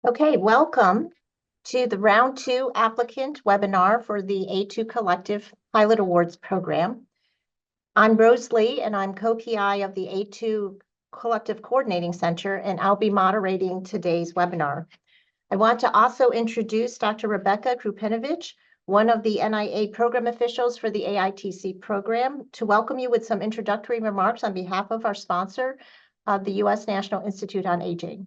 Okay, welcome to the Round 2 Applicant Webinar for the A2 Collective Pilot Awards Program. I'm Rose Lee, and I'm co-PI of the A2 Collective Coordinating Center, and I'll be moderating today's webinar. I want to also introduce Dr. Rebecca Krupenovich, one of the NIA program officials for the AITC program, to welcome you with some introductory remarks on behalf of our sponsor, the U.S. National Institute on Aging.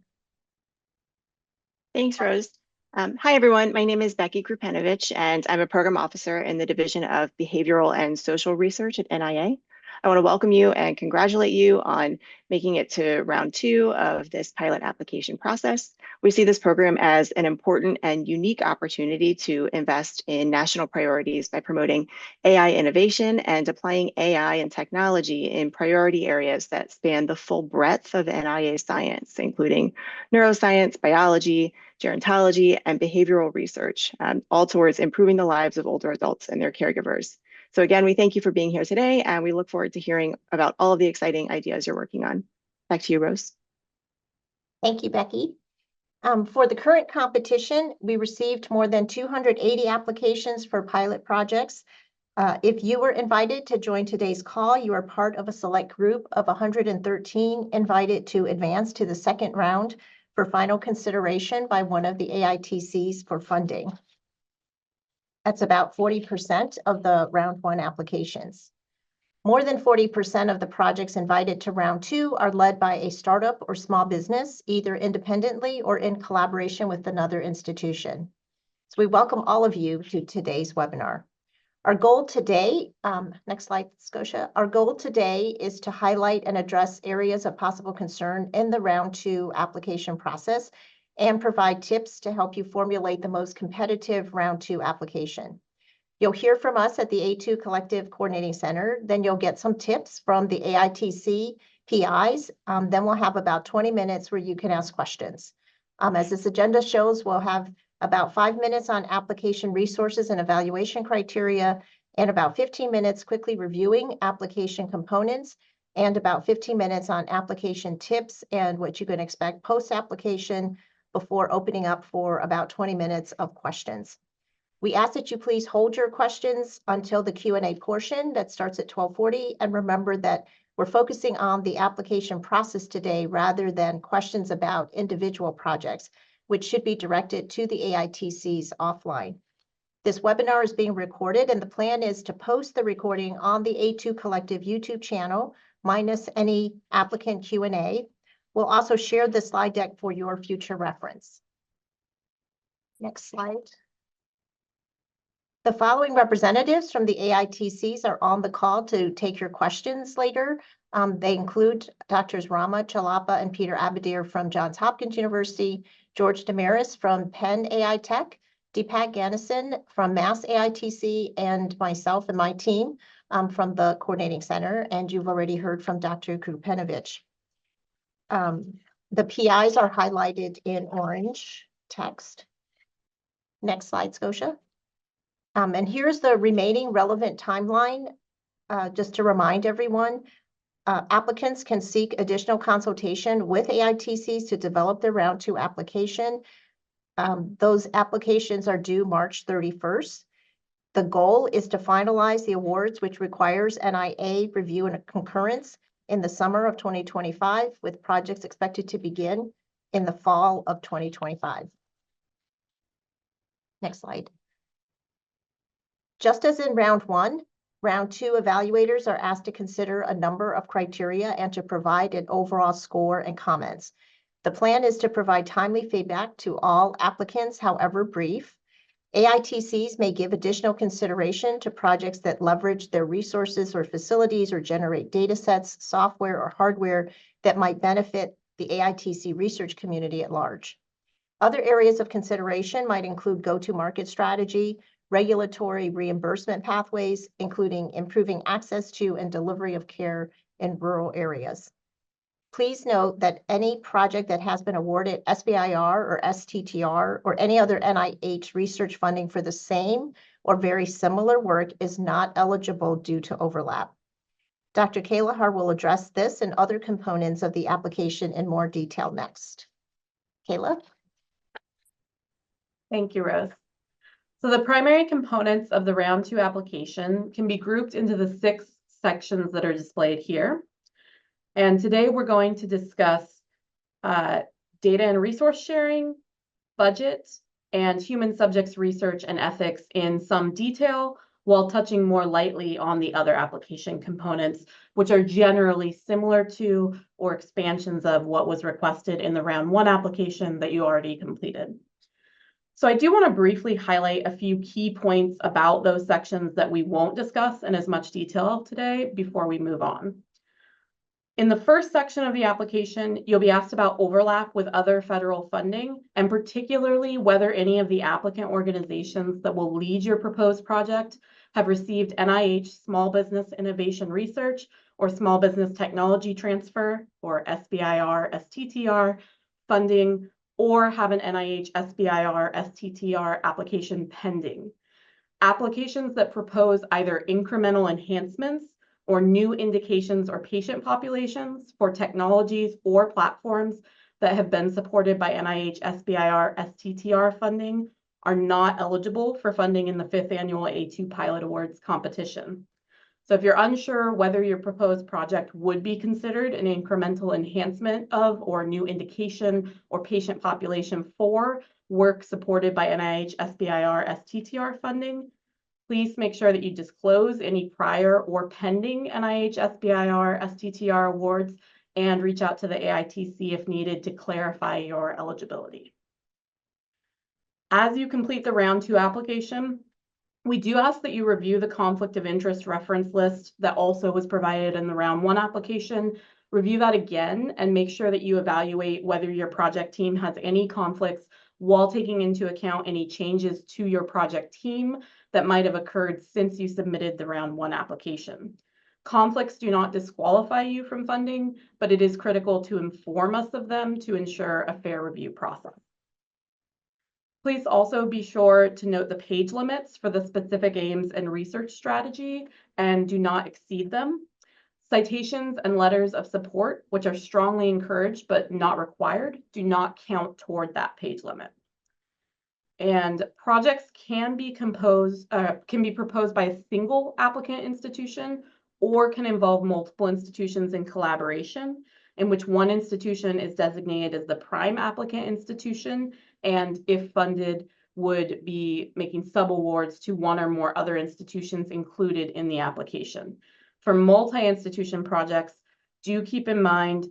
Thanks, Rose. Hi, everyone. My name is Becky Krupenovich, and I'm a program officer in the Division of Behavioral and Social Research at NIA. I want to welcome you and congratulate you on making it to round 2 of this pilot application process. We see this program as an important and unique opportunity to invest in national priorities by promoting AI innovation and applying AI and technology in priority areas that span the full breadth of NIA science, including neuroscience, biology, gerontology, and behavioral research, all towards improving the lives of older adults and their caregivers. So again, we thank you for being here today, and we look forward to hearing about all of the exciting ideas you're working on. Back to you, Rose. Thank you, Becky. For the current competition, we received more than 280 applications for pilot projects. If you were invited to join today's call, you are part of a select group of 113 invited to advance to the second round for final consideration by one of the AITCs for funding. That's about 40% of the round 1 applications. More than 40% of the projects invited to round 2 are led by a startup or small business, either independently or in collaboration with another institution. So we welcome all of you to today's webinar. Our goal today, next slide, Scotia. Our goal today is to highlight and address areas of possible concern in the round 2 application process and provide tips to help you formulate the most competitive round 2 application. You'll hear from us at the A2 Collective Coordinating Center, then you'll get some tips from the AITC PIs, then we'll have about 20 minutes where you can ask questions. As this agenda shows, we'll have about 5 minutes on application resources and evaluation criteria, and about 15 minutes quickly reviewing application components, and about 15 minutes on application tips and what you can expect post-application before opening up for about 20 minutes of questions. We ask that you please hold your questions until the Q&A portion that starts at 12:40, and remember that we're focusing on the application process today rather than questions about individual projects, which should be directed to the AITCs offline. This webinar is being recorded, and the plan is to post the recording on the A2 Collective YouTube channel, minus any applicant Q&A. We'll also share the slide deck for your future reference. Next slide. The following representatives from the AITCs are on the call to take your questions later. They include Drs. Rama Chalapa and Peter Abadir from Johns Hopkins University, George Damaris from Penn AI Tech, Deepak Ganesan from Mass AITC, and myself and my team from the Coordinating Center. And you've already heard from Dr. Krupenovich. The PIs are highlighted in orange text. Next slide, Scotia. And here's the remaining relevant timeline. Just to remind everyone, applicants can seek additional consultation with AITCs to develop their round 2 application. Those applications are due March 31st. The goal is to finalize the awards, which requires NIA review and concurrence in the summer of 2025, with projects expected to begin in the fall of 2025. Next slide. Just as in round 1, round 2 evaluators are asked to consider a number of criteria and to provide an overall score and comments. The plan is to provide timely feedback to all applicants, however brief. AITCs may give additional consideration to projects that leverage their resources or facilities or generate data sets, software, or hardware that might benefit the AITC research community at large. Other areas of consideration might include go-to-market strategy, regulatory reimbursement pathways, including improving access to and delivery of care in rural areas. Please note that any project that has been awarded SBIR or STTR or any other NIH research funding for the same or very similar work is not eligible due to overlap. Dr. Kalahar will address this and other components of the application in more detail next. Kayla? Thank you, Rose. So the primary components of the round 2 application can be grouped into the 6 sections that are displayed here. And today we're going to discuss data and resource sharing, budget, and human subjects research and ethics in some detail, while touching more lightly on the other application components, which are generally similar to or expansions of what was requested in the round 1 application that you already completed. So I do want to briefly highlight a few key points about those sections that we won't discuss in as much detail today before we move on. In the first section of the application, you'll be asked about overlap with other federal funding, and particularly whether any of the applicant organizations that will lead your proposed project have received NIH Small Business Innovation Research or Small Business Technology Transfer, or SBIR, STTR, funding, or have an NIH SBIR, STTR application pending. Applications that propose either incremental enhancements or new indications or patient populations for technologies or platforms that have been supported by NIH SBIR STTR funding are not eligible for funding in the 5th annual A2 Pilot Awards competition. So if you're unsure whether your proposed project would be considered an incremental enhancement of or new indication or patient population for work supported by NIH SBIR STTR funding, please make sure that you disclose any prior or pending NIH SBIR STTR awards and reach out to the AITC if needed to clarify your eligibility. As you complete the round 2 application, we do ask that you review the conflict of interest reference list that also was provided in the round 1 application. Review that again and make sure that you evaluate whether your project team has any conflicts while taking into account any changes to your project team that might have occurred since you submitted the round 1 application. Conflicts do not disqualify you from funding, but it is critical to inform us of them to ensure a fair review process. Please also be sure to note the page limits for the specific aims and research strategy and do not exceed them. Citations and letters of support, which are strongly encouraged but not required, do not count toward that page limit. And projects can be proposed by a single applicant institution or can involve multiple institutions in collaboration, in which one institution is designated as the prime applicant institution and, if funded, would be making subawards to one or more other institutions included in the application. For multi-institution projects, do keep in mind,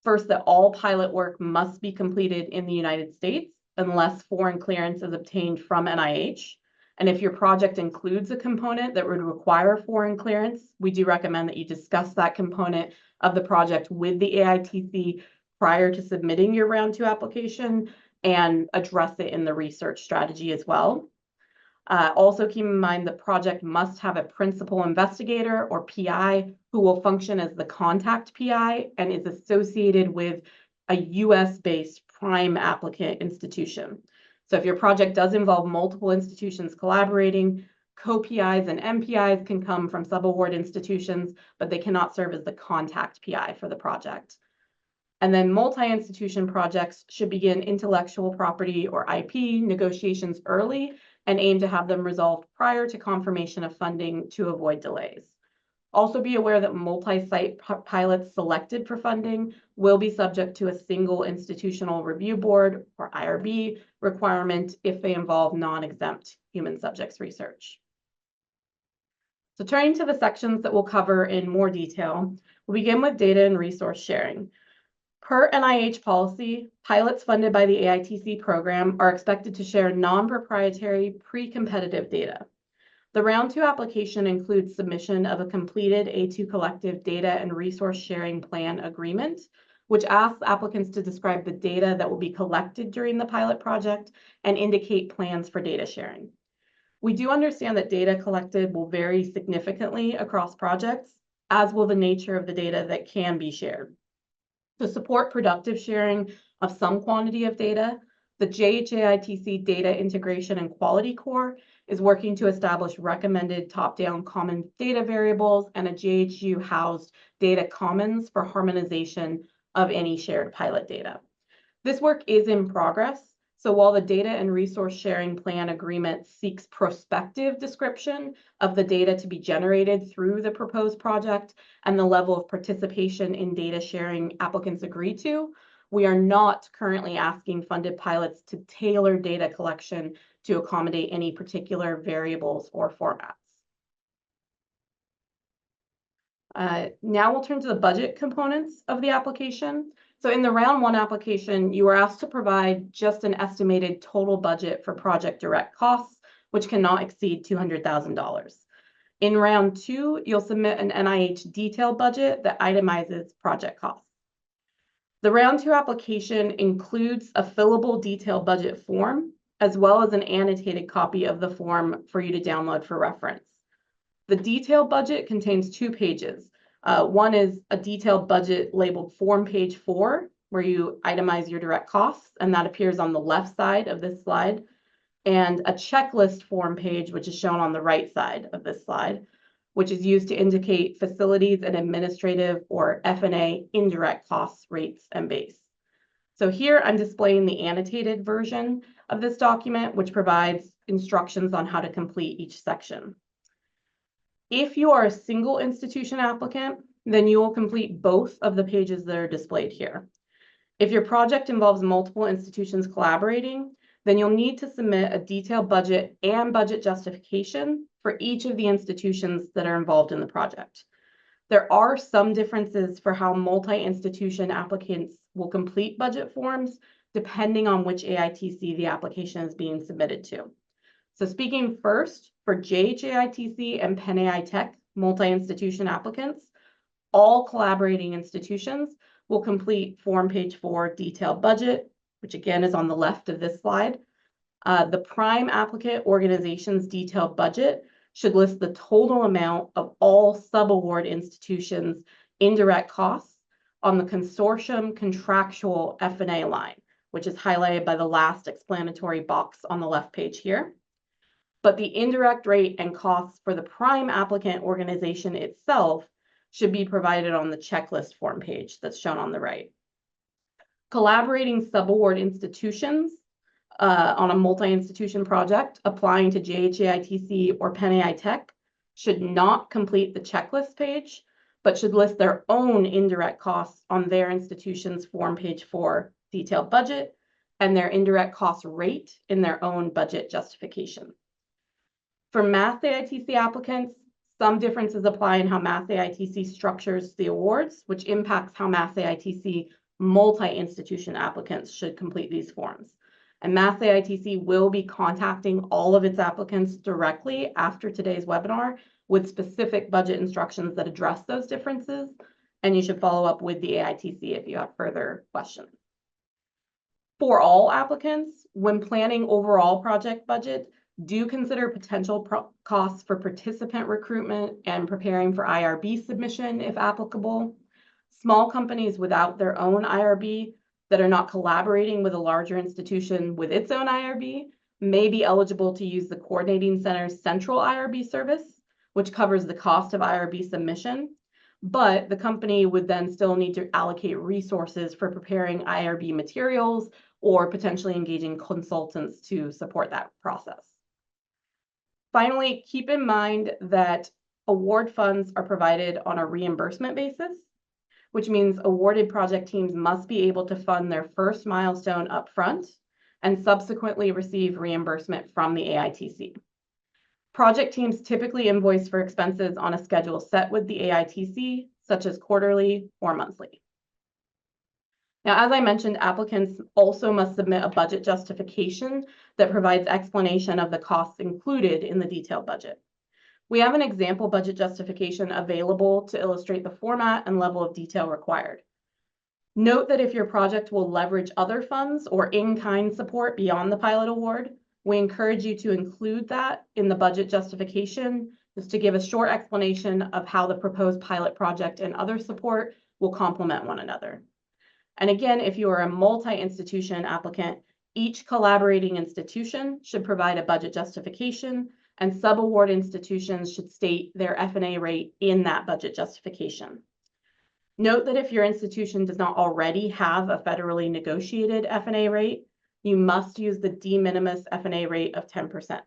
first, that all pilot work must be completed in the United States unless foreign clearance is obtained from NIH. And if your project includes a component that would require foreign clearance, we do recommend that you discuss that component of the project with the AITC prior to submitting your round 2 application and address it in the research strategy as well. Also keep in mind the project must have a principal investigator or PI who will function as the contact PI and is associated with a US-based prime applicant institution. So if your project does involve multiple institutions collaborating, co-PIs and MPIs can come from subaward institutions, but they cannot serve as the contact PI for the project. And then multi-institution projects should begin intellectual property or IP negotiations early and aim to have them resolved prior to confirmation of funding to avoid delays. Also be aware that multi-site pilots selected for funding will be subject to a single institutional review board or IRB requirement if they involve non-exempt human subjects research. So turning to the sections that we'll cover in more detail, we'll begin with data and resource sharing. Per NIH policy, pilots funded by the AITC program are expected to share non-proprietary pre-competitive data. The round 2 application includes submission of a completed A2 collective data and resource sharing plan agreement, which asks applicants to describe the data that will be collected during the pilot project and indicate plans for data sharing. We do understand that data collected will vary significantly across projects, as will the nature of the data that can be shared. To support productive sharing of some quantity of data, the JHAITC Data Integration and Quality Core is working to establish recommended top-down common data variables and a JHU-housed data commons for harmonization of any shared pilot data. This work is in progress, So while the data and resource sharing plan agreement seeks prospective description of the data to be generated through the proposed project and the level of participation in data sharing applicants agree to, we are not currently asking funded pilots to tailor data collection to accommodate any particular variables or formats. Now we'll turn to the budget components of the application. So in the round one application, you were asked to provide just an estimated total budget for project direct costs, which cannot exceed $200,000. In round two, you'll submit an NIH detailed budget that itemizes project costs. The round two application includes a fillable detailed budget form, as well as an annotated copy of the form for you to download for reference. The detailed budget contains 2 pages. One is a detailed budget labeled Form Page 4, where you itemize your direct costs, and that appears on the left side of this slide, and a checklist form page, which is shown on the right side of this slide, which is used to indicate facilities and administrative or F&A indirect costs, rates, and base. So here I'm displaying the annotated version of this document, which provides instructions on how to complete each section. If you are a single institution applicant, then you will complete both of the pages that are displayed here. If your project involves multiple institutions collaborating, then you'll need to submit a detailed budget and budget justification for each of the institutions that are involved in the project. There are some differences for how multi-institution applicants will complete budget forms, depending on which AITC the application is being submitted to. So speaking first, for JHAITC and Penn AI Tech multi-institution applicants, all collaborating institutions will complete Form Page 4 detailed budget, which again is on the left of this slide. The prime applicant organization's detailed budget should list the total amount of all subaward institutions' indirect costs on the consortium contractual F&A line, which is highlighted by the last explanatory box on the left page here. But the indirect rate and costs for the prime applicant organization itself should be provided on the checklist form page that's shown on the right. Collaborating subaward institutions on a multi-institution project applying to JHAITC or Penn AI Tech should not complete the checklist page, but should list their own indirect costs on their institution's Form Page 4 detailed budget and their indirect cost rate in their own budget justification. For Math AITC applicants, some differences apply in how Math AITC structures the awards, which impacts how Math AITC multi-institution applicants should complete these forms. And Math AITC will be contacting all of its applicants directly after today's webinar with specific budget instructions that address those differences. And you should follow up with the AITC if you have further questions. For all applicants, when planning overall project budget, do consider potential costs for participant recruitment and preparing for IRB submission if applicable. Small companies without their own IRB that are not collaborating with a larger institution with its own IRB may be eligible to use the Coordinating Center's central IRB service, which covers the cost of IRB submission, but the company would then still need to allocate resources for preparing IRB materials or potentially engaging consultants to support that process. Finally, keep in mind that award funds are provided on a reimbursement basis, which means awarded project teams must be able to fund their first milestone upfront and subsequently receive reimbursement from the AITC. Project teams typically invoice for expenses on a schedule set with the AITC, such as quarterly or monthly. Now, as I mentioned, applicants also must submit a budget justification that provides explanation of the costs included in the detailed budget. We have an example budget justification available to illustrate the format and level of detail required. Note that if your project will leverage other funds or in-kind support beyond the pilot award, we encourage you to include that in the budget justification, just to give a short explanation of how the proposed pilot project and other support will complement one another. And again, if you are a multi-institution applicant, each collaborating institution should provide a budget justification, and subaward institutions should state their F&A rate in that budget justification. Note that if your institution does not already have a federally negotiated F&A rate, you must use the de minimis F&A rate of 10%.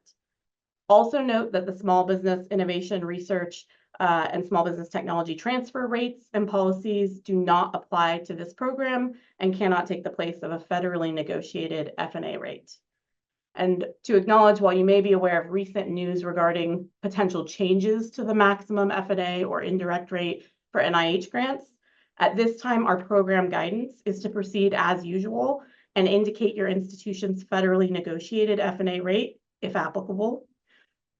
Also note that the small business innovation research and small business technology transfer rates and policies do not apply to this program and cannot take the place of a federally negotiated F&A rate. And to acknowledge, while you may be aware of recent news regarding potential changes to the maximum F&A or indirect rate for NIH grants, at this time, our program guidance is to proceed as usual and indicate your institution's federally negotiated F&A rate, if applicable.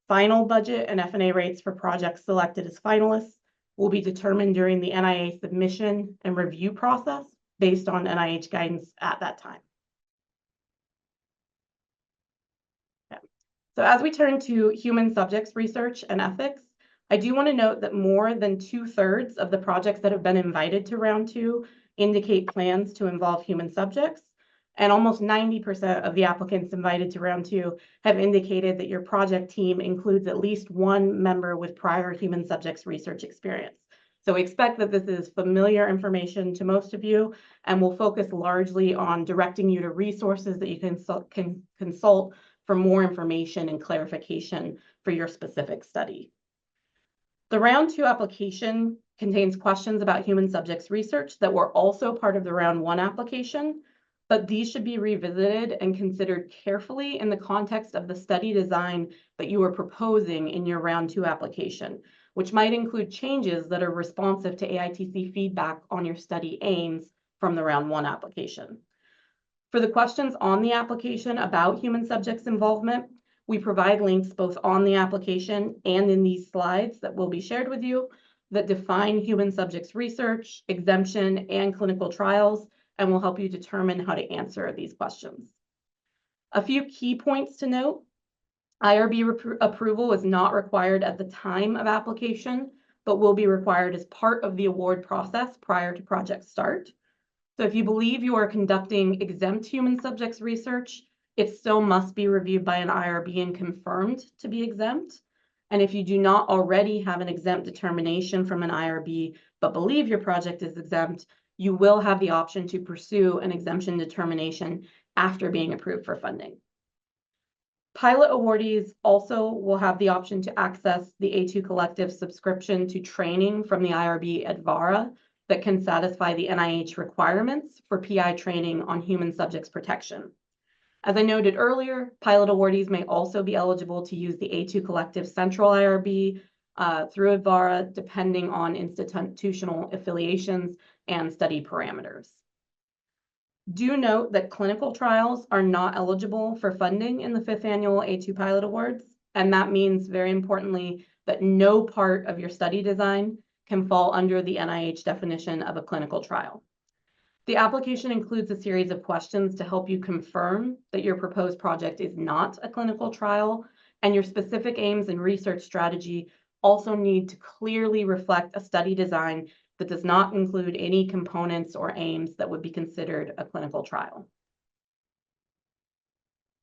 Final budget and F&A rates for projects selected as finalists will be determined during the NIA submission and review process based on NIH guidance at that time. Okay. So as we turn to human subjects research and ethics, I do want to note that more than 2/3 of the projects that have been invited to round 2 indicate plans to involve human subjects. And almost 90% of the applicants invited to round 2 have indicated that your project team includes at least one member with prior human subjects research experience. So we expect that this is familiar information to most of you, and we'll focus largely on directing you to resources that you can consult for more information and clarification for your specific study. The round 2 application contains questions about human subjects research that were also part of the round 1 application, but these should be revisited and considered carefully in the context of the study design that you are proposing in your round 2 application, which might include changes that are responsive to AITC feedback on your study aims from the round 1 application. For the questions on the application about human subjects involvement, we provide links both on the application and in these slides that will be shared with you that define human subjects research, exemption, and clinical trials, and will help you determine how to answer these questions. A few key points to note: IRB approval is not required at the time of application, but will be required as part of the award process prior to project start. So if you believe you are conducting exempt human subjects research, it still must be reviewed by an IRB and confirmed to be exempt. And if you do not already have an exempt determination from an IRB, but believe your project is exempt, you will have the option to pursue an exemption determination after being approved for funding. Pilot awardees also will have the option to access the A2 Collective subscription to training from the IRB ADVARA that can satisfy the NIH requirements for PI training on human subjects protection. As I noted earlier, pilot awardees may also be eligible to use the A2 Collective Central IRB through ADVARA, depending on institutional affiliations and study parameters. Do note that clinical trials are not eligible for funding in the 5th annual A2 Pilot Awards, and that means, very importantly, that no part of your study design can fall under the NIH definition of a clinical trial. The application includes a series of questions to help you confirm that your proposed project is not a clinical trial, and your specific aims and research strategy also need to clearly reflect a study design that does not include any components or aims that would be considered a clinical trial.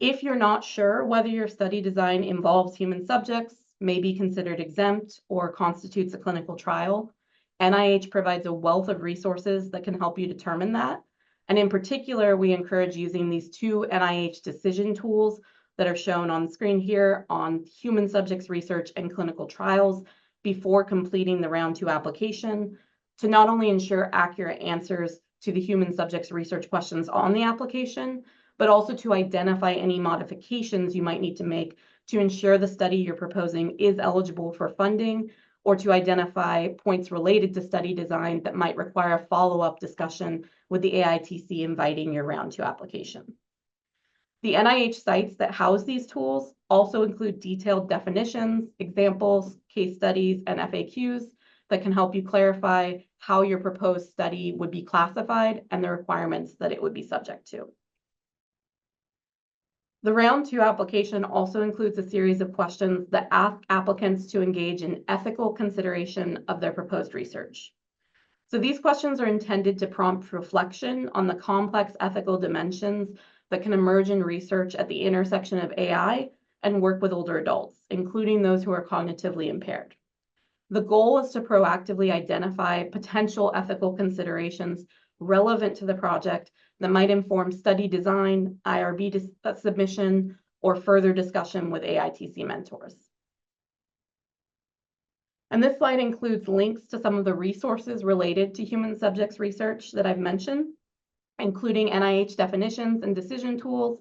If you're not sure whether your study design involves human subjects, may be considered exempt, or constitutes a clinical trial, NIH provides a wealth of resources that can help you determine that. And in particular, we encourage using these 2 NIH decision tools that are shown on the screen here on human subjects research and clinical trials before completing the round 2 application, to not only ensure accurate answers to the human subjects research questions on the application, but also to identify any modifications you might need to make to ensure the study you're proposing is eligible for funding, or to identify points related to study design that might require a follow-up discussion with the AITC inviting your round 2 application. The NIH sites that house these tools also include detailed definitions, examples, case studies, and FAQs that can help you clarify how your proposed study would be classified and the requirements that it would be subject to. The round 2 application also includes a series of questions that ask applicants to engage in ethical consideration of their proposed research. So these questions are intended to prompt reflection on the complex ethical dimensions that can emerge in research at the intersection of AI and work with older adults, including those who are cognitively impaired. The goal is to proactively identify potential ethical considerations relevant to the project that might inform study design, IRB submission, or further discussion with AITC mentors. And this slide includes links to some of the resources related to human subjects research that I've mentioned, including NIH definitions and decision tools,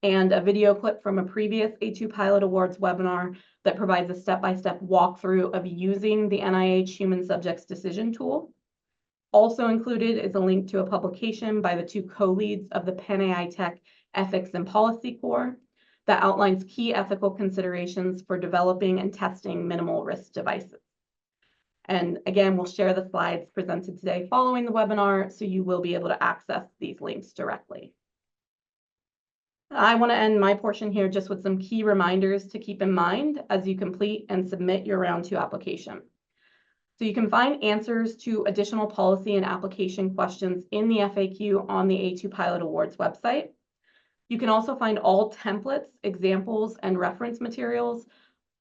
and a video clip from a previous A2 Pilot Awards webinar that provides a step-by-step walkthrough of using the NIH Human Subjects Decision Tool. Also included is a link to a publication by the two co-leads of the Penn AI Tech Ethics and Policy Core that outlines key ethical considerations for developing and testing minimal risk devices. And again, we'll share the slides presented today following the webinar, so you will be able to access these links directly. I want to end my portion here just with some key reminders to keep in mind as you complete and submit your round 2 application. So you can find answers to additional policy and application questions in the FAQ on the A2 Pilot Awards website. You can also find all templates, examples, and reference materials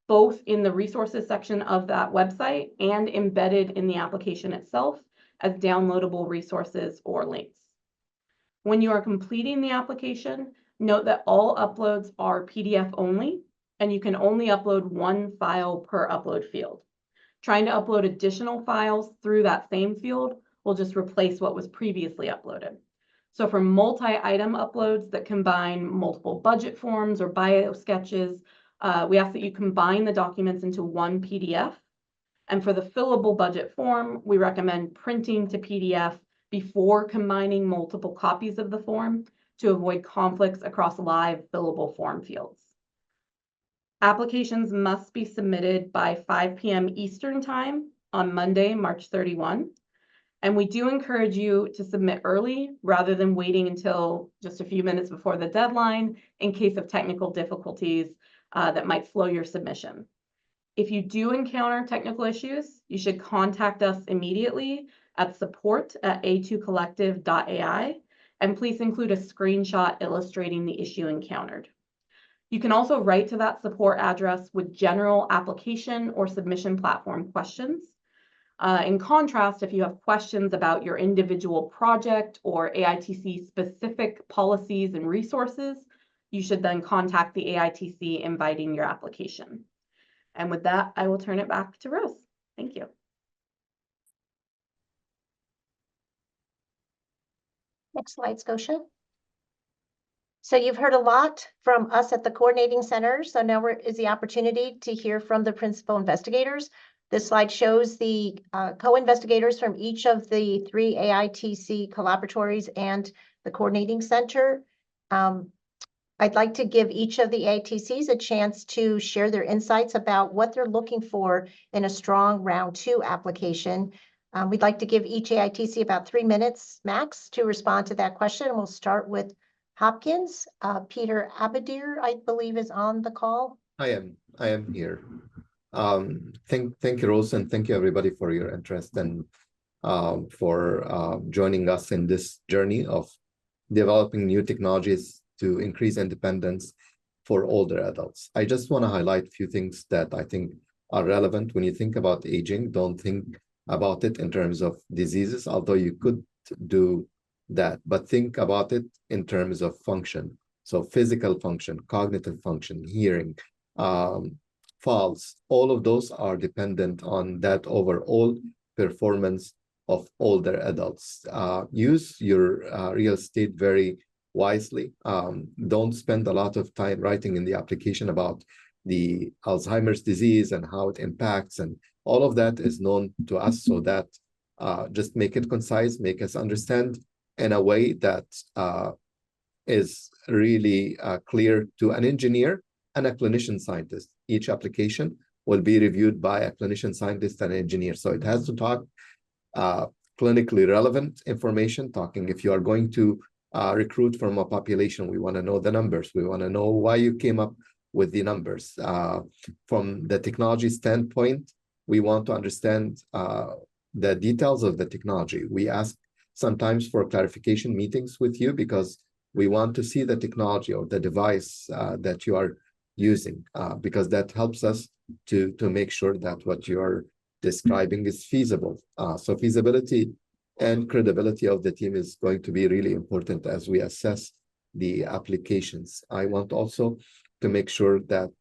both in the resources section of that website and embedded in the application itself as downloadable resources or links. When you are completing the application, note that all uploads are PDF only, and you can only upload one file per upload field. Trying to upload additional files through that same field will just replace what was previously uploaded. So for multi-item uploads that combine multiple budget forms or bio sketches, we ask that you combine the documents into one PDF. And for the fillable budget form, we recommend printing to PDF before combining multiple copies of the form to avoid conflicts across live fillable form fields. Applications must be submitted by 5 p.m. Eastern Time on Monday, March 31. And we do encourage you to submit early rather than waiting until just a few minutes before the deadline in case of technical difficulties that might slow your submission. If you do encounter technical issues, you should contact us immediately at support@a2collective.ai, and please include a screenshot illustrating the issue encountered. You can also write to that support address with general application or submission platform questions. In contrast, if you have questions about your individual project or AITC specific policies and resources, you should then contact the AITC inviting your application. And with that, I will turn it back to Rose. Thank you. Next slide, Scotia. So you've heard a lot from us at the coordinating center. So now is the opportunity to hear from the principal investigators. This slide shows the co-investigators from each of the 3 AITC collaboratories and the coordinating center. I'd like to give each of the AITCs a chance to share their insights about what they're looking for in a strong round 2 application. We'd like to give each AITC about 3 minutes max to respond to that question. And we'll start with Hopkins. Peter Abadir, I believe, is on the call. I am here. Thank you, Rose, and thank you everybody for your interest and for joining us in this journey of developing new technologies to increase independence for older adults. I just want to highlight a few things that I think are relevant. When you think about aging, don't think about it in terms of diseases, although you could do that, but think about it in terms of function. So physical function, cognitive function, hearing, falls, all of those are dependent on that overall performance of older adults. Use your real estate very wisely. Don't spend a lot of time writing in the application about the Alzheimer's disease and how it impacts, and all of that is known to us, so that just make it concise, make us understand in a way that is really clear to an engineer and a clinician scientist. Each application will be reviewed by a clinician scientist and engineer. So it has to talk clinically relevant information, talking if you are going to recruit from a population, we want to know the numbers. We want to know why you came up with the numbers. From the technology standpoint, we want to understand the details of the technology. We ask sometimes for clarification meetings with you because we want to see the technology or the device that you are using, because that helps us to make sure that what you're describing is feasible. So feasibility And credibility of the team is going to be really important as we assess the applications. I want also to make sure that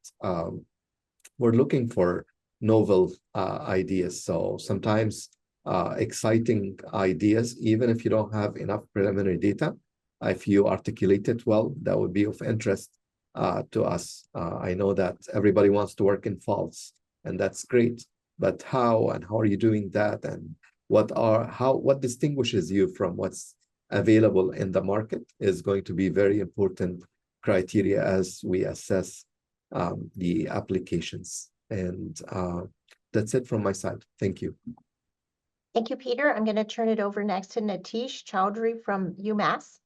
we're looking for novel ideas. So sometimes exciting ideas, even if you don't have enough preliminary data, if you articulate it well, that would be of interest to us. I know that everybody wants to work in false, and that's great. But how are you doing that? And what distinguishes you from what's available in the market is going to be very important criteria as we assess the applications. And that's it from my side. Thank you. Thank you, Peter. I'm going to turn it over next to Nitish Chowdhury from UMass,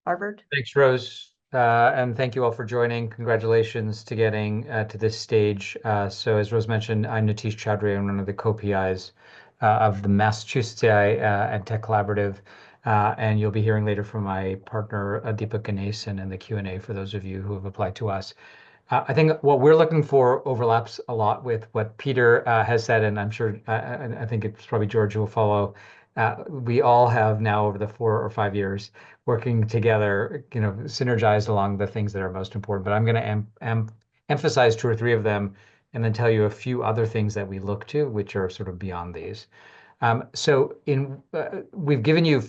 Harvard. Thanks, Rose. And thank you all for joining. Congratulations to getting to this stage. So as Rose mentioned, I'm Nitish Chowdhury. I'm one of the co-PIs of the Massachusetts AI and Tech Collaborative. And you'll be hearing later from my partner, Deepak Ganesan, in the Q&A for those of you who have applied to us. I think what we're looking for overlaps a lot with what Peter has said, and I'm sure, I think it's probably George who will follow. We all have now, over the 4 or 5 years, working together, synergized along the things that are most important. But I'm going to emphasize 2 or 3 of them, and then tell you a few other things that we look to, which are sort of beyond these. So we've given you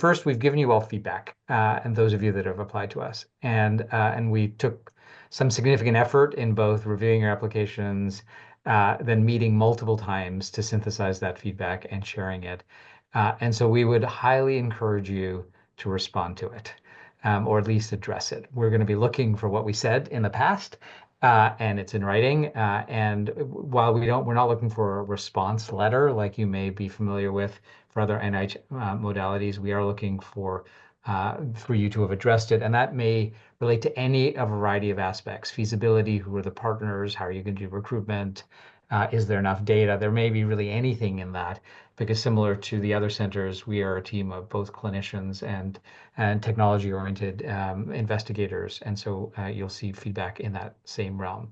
all feedback, and those of you that have applied to us, and we took some significant effort in both reviewing your applications, then meeting multiple times to synthesize that feedback and sharing it. And so we would highly encourage you to respond to it, or at least address it. We're going to be looking for what we said in the past, and it's in writing. And while we're not looking for a response letter like you may be familiar with for other NIH modalities, we are looking for you to have addressed it, and that may relate to a variety of aspects: feasibility, who are the partners, how are you going to do recruitment, is there enough data? There may be really anything in that, because similar to the other centers, we are a team of both clinicians and technology-oriented investigators, and so you'll see feedback in that same realm.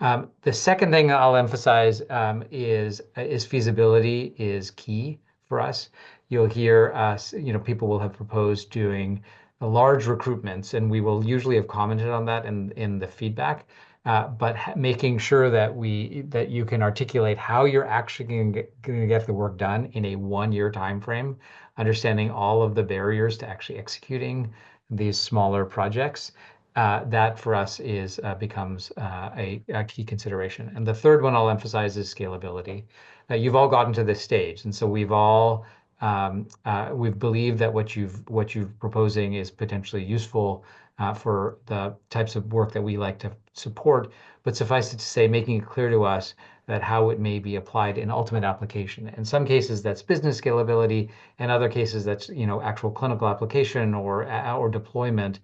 The second thing I'll emphasize is feasibility is key for us. You'll hear us, people will have proposed doing large recruitments, and we will usually have commented on that in the feedback, but making sure that you can articulate how you're actually going to get the work done in a 1-year time frame, understanding all of the barriers to actually executing these smaller projects. That for us becomes a key consideration. And the third one I'll emphasize is scalability. You've all gotten to this stage, and so we've believed that what you've proposing is potentially useful for the types of work that we like to support. But suffice it to say, making it clear to us that how it may be applied in ultimate application. In some cases, that's business scalability. In other cases, that's actual clinical application or deployment.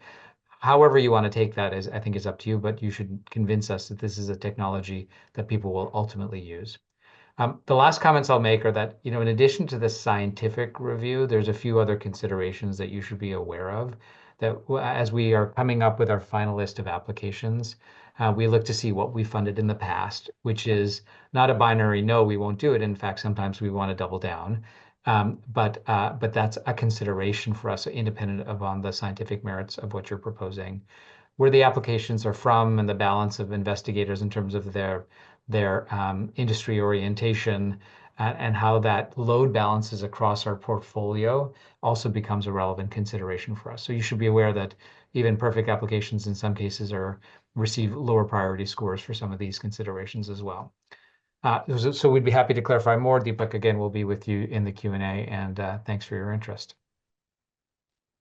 However you want to take that I think is up to you, but you should convince us that this is a technology that people will ultimately use. The last comments I'll make are that, in addition to the scientific review, there's a few other considerations that you should be aware of, that as we are coming up with our final list of applications, we look to see what we funded in the past, which is not a binary, no, we won't do it. In fact, sometimes we want to double down. But that's a consideration for us, independent of on the scientific merits of what you're proposing. Where the applications are from and the balance of investigators in terms of their industry orientation, and how that load balances across our portfolio also becomes a relevant consideration for us. So you should be aware that even perfect applications in some cases receive lower priority scores for some of these considerations as well. So we'd be happy to clarify more. Deepak, again, will be with you in the Q&A, and thanks for your interest.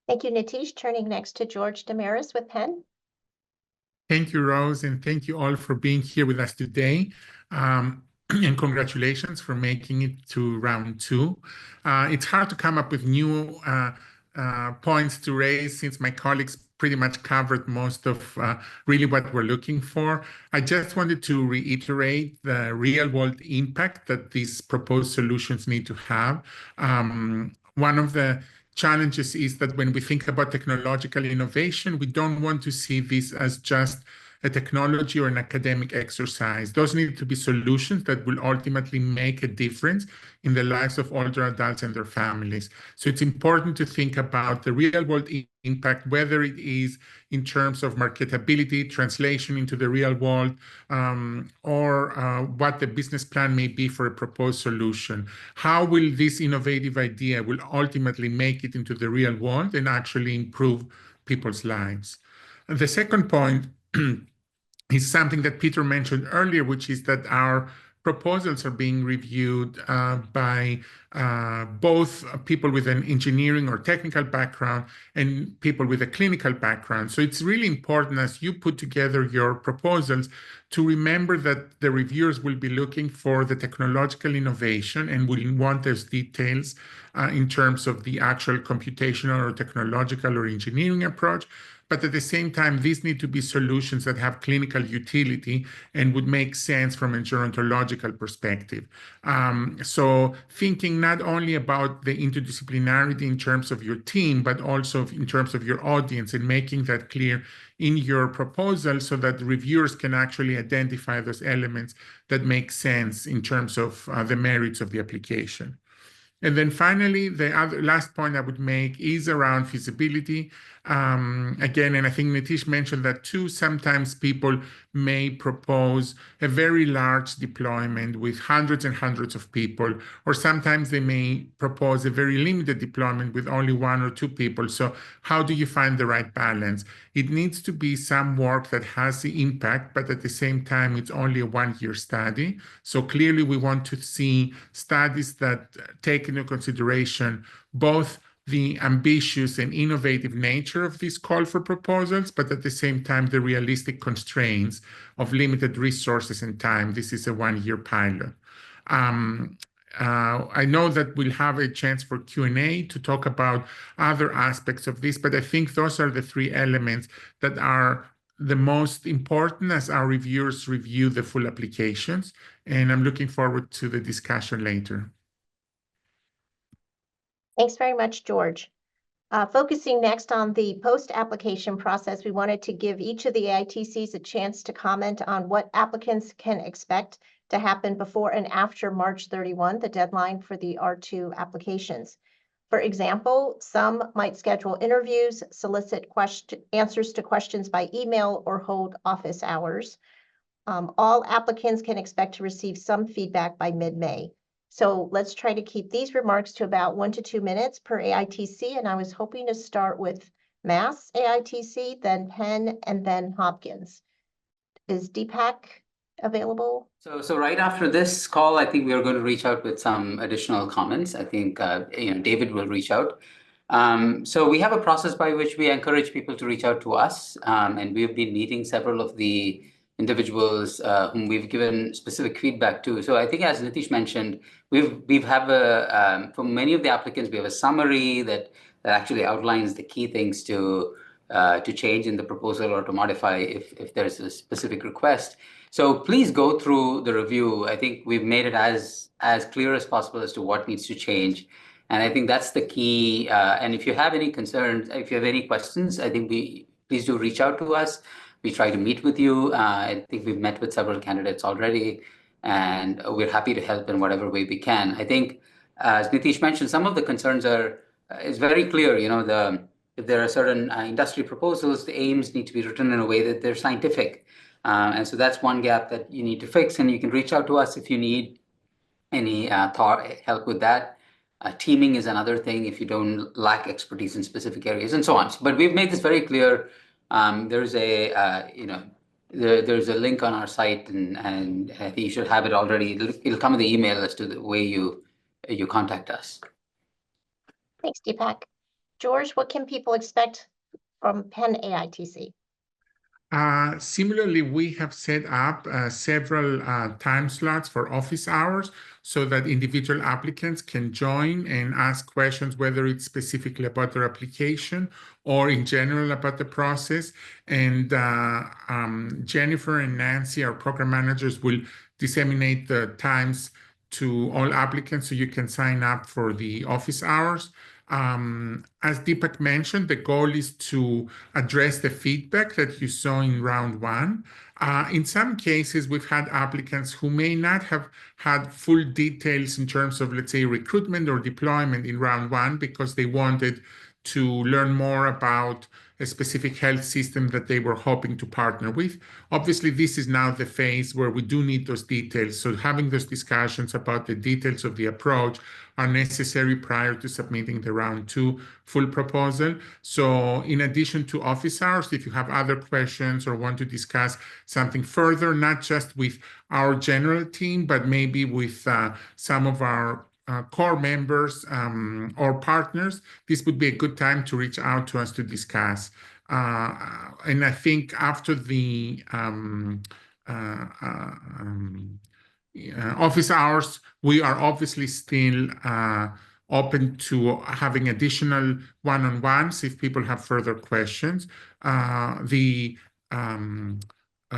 Thank you, Nitish. Turning next to George Damaris with Penn. Thank you, Rose, and thank you all for being here with us today. And congratulations for making it to round 2. It's hard to come up with new points to raise, since my colleagues pretty much covered most of really what we're looking for. I just wanted to reiterate the real-world impact that these proposed solutions need to have. One of the challenges is that when we think about technological innovation, we don't want to see this as just a technology or an academic exercise. Those need to be solutions that will ultimately make a difference in the lives of older adults and their families. So it's important to think about the real-world impact, whether it is in terms of marketability, translation into the real world, or what the business plan may be for a proposed solution. How will this innovative idea will ultimately make it into the real world and actually improve people's lives? And the second point is something that Peter mentioned earlier, which is that our proposals are being reviewed by both people with an engineering or technical background and people with a clinical background. So it's really important as you put together your proposals to remember that the reviewers will be looking for the technological innovation and will want those details in terms of the actual computational or technological or engineering approach. But at the same time, these need to be solutions that have clinical utility and would make sense from a gerontological perspective. So thinking not only about the interdisciplinarity in terms of your team, but also in terms of your audience and making that clear in your proposal so that reviewers can actually identify those elements that make sense in terms of the merits of the application. And then finally, the last point I would make is around feasibility. Again, and I think Nitish mentioned that too, sometimes people may propose a very large deployment with hundreds and hundreds of people, or sometimes they may propose a very limited deployment with only 1 or 2 people. So how do you find the right balance? It needs to be some work that has the impact, but at the same time, it's only a 1-year study. So clearly, we want to see studies that take into consideration both the ambitious and innovative nature of this call for proposals, but at the same time, the realistic constraints of limited resources and time. This is a 1-year pilot. I know that we'll have a chance for Q&A to talk about other aspects of this, but I think those are the 3 elements that are the most important as our reviewers review the full applications. And I'm looking forward to the discussion later. Thanks very much, George. Focusing next on the post-application process, we wanted to give each of the AITCs a chance to comment on what applicants can expect to happen before and after March 31, the deadline for the R2 applications. For example, some might schedule interviews, solicit answers to questions by email, or hold office hours. All applicants can expect to receive some feedback by mid-May. So let's try to keep these remarks to about 1 to 2 minutes per AITC. And I was hoping to start with Mass AITC, then Penn, and then Hopkins. Is Deepak available? So right after this call, I think we are going to reach out with some additional comments. I think David will reach out. So we have a process by which we encourage people to reach out to us, and we've been meeting several of the individuals whom we've given specific feedback to. So I think, as Nitish mentioned, we've have a for many of the applicants, we have a summary that actually outlines the key things to change in the proposal or to modify if there's a specific request. So please go through the review. I think we've made it as clear as possible as to what needs to change. And I think that's the key. And if you have any concerns, if you have any questions, I think please do reach out to us. We try to meet with you. I think we've met with several candidates already, and we're happy to help in whatever way we can. I think, as Nitish mentioned, some of the concerns is very clear. If there are certain industry proposals, the aims need to be written in a way that they're scientific. And so that's one gap that you need to fix, and you can reach out to us if you need any help with that. Teaming is another thing if you don't lack expertise in specific areas, and so on. But we've made this very clear. There's a there's a link on our site, and I think you should have it already. It'll come in the email as to the way you contact us. Thanks, Deepak. George, what can people expect from Penn AITC? Similarly, we have set up several time slots for office hours so that individual applicants can join and ask questions, whether it's specifically about their application or in general about the process. And Jennifer and Nancy, our program managers, will disseminate the times to all applicants so you can sign up for the office hours. As Deepak mentioned, the goal is to address the feedback that you saw in round one. In some cases, we've had applicants who may not have had full details in terms of, let's say, recruitment or deployment in round one because they wanted to learn more about a specific health system that they were hoping to partner with. Obviously, this is now the phase where we do need those details. So having those discussions about the details of the approach are necessary prior to submitting the round two full proposal. So in addition to office hours, if you have other questions or want to discuss something further, not just with our general team, but maybe with some of our core members or partners, this would be a good time to reach out to us to discuss. And I think after the office hours, we are obviously still open to having additional one-on-ones if people have further questions. The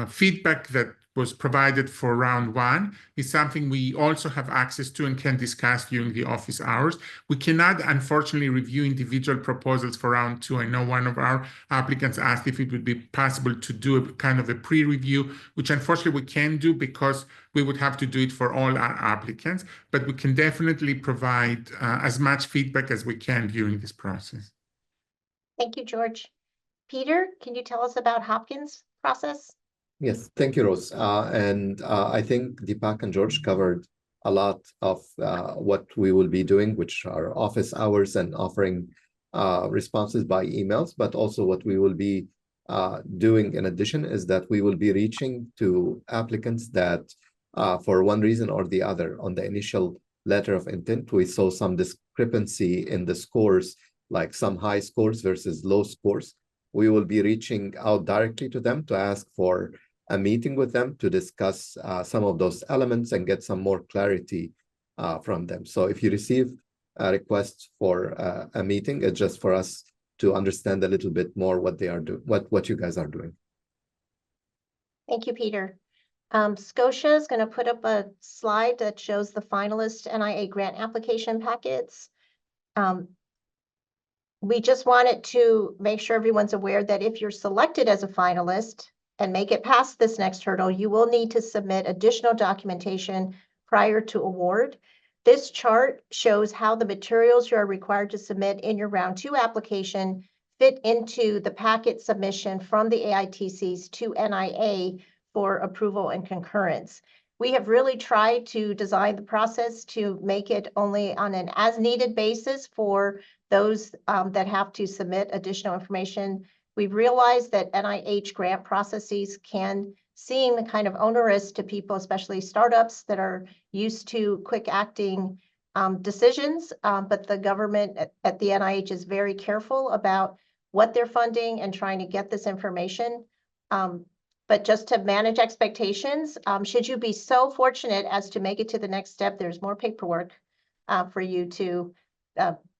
feedback that was provided for round one is something we also have access to and can discuss during the office hours. We cannot, unfortunately, review individual proposals for round two. I know one of our applicants asked if it would be possible to do a kind of a pre-review, which unfortunately we can do because we would have to do it for all our applicants, but we can definitely provide as much feedback as we can during this process. Thank you, George. Peter, can you tell us about Hopkins process? Yes, thank you, Rose. I think Deepak and George covered a lot of what we will be doing, which are office hours and offering responses by emails, but also what we will be doing in addition is that we will be reaching to applicants that for one reason or the other on the initial letter of intent, we saw some discrepancy in the scores, like some high scores versus low scores. We will be reaching out directly to them to ask for a meeting with them to discuss some of those elements and get some more clarity from them. So if you receive a request for a meeting, it's just for us to understand a little bit more what they are doing, what you guys are doing. Thank you, Peter. Scotia is going to put up a slide that shows the finalist NIA grant application packets. We just wanted to make sure everyone's aware that if you're selected as a finalist and make it past this next hurdle, you will need to submit additional documentation prior to award. This chart shows how the materials you are required to submit in your round two application fit into the packet submission from the AITCs to NIA for approval and concurrence. We have really tried to design the process to make it only on an as-needed basis for those that have to submit additional information. We've realized that NIH grant processes can seem kind of onerous to people, especially startups that are used to quick acting decisions, but the government at the NIH is very careful about what they're funding and trying to get this information. But just to manage expectations, should you be so fortunate as to make it to the next step, there's more paperwork for you to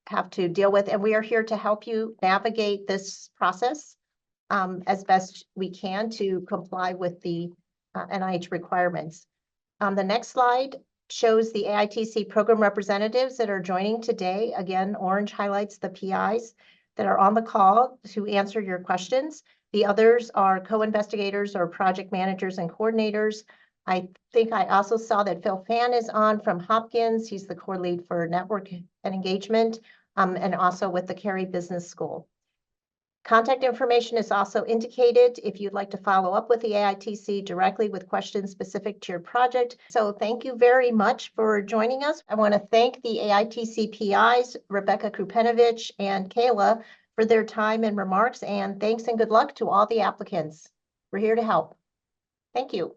have to deal with. And we are here to help you navigate this process as best we can to comply with the NIH requirements. The next slide shows the AITC program representatives that are joining today. Again, orange highlights the PIs that are on the call to answer your questions. The others are co-investigators or project managers and coordinators. I think I also saw that Phil Fan is on from Hopkins. He's the core lead for network and engagement, and also with the Cary Business School. Contact information is also indicated if you'd like to follow up with the AITC directly with questions specific to your project. So thank you very much for joining us. I want to thank the AITC PIs, Rebecca Krupenovich and Kayla, for their time and remarks, and thanks and good luck to all the applicants. We're here to help. Thank you.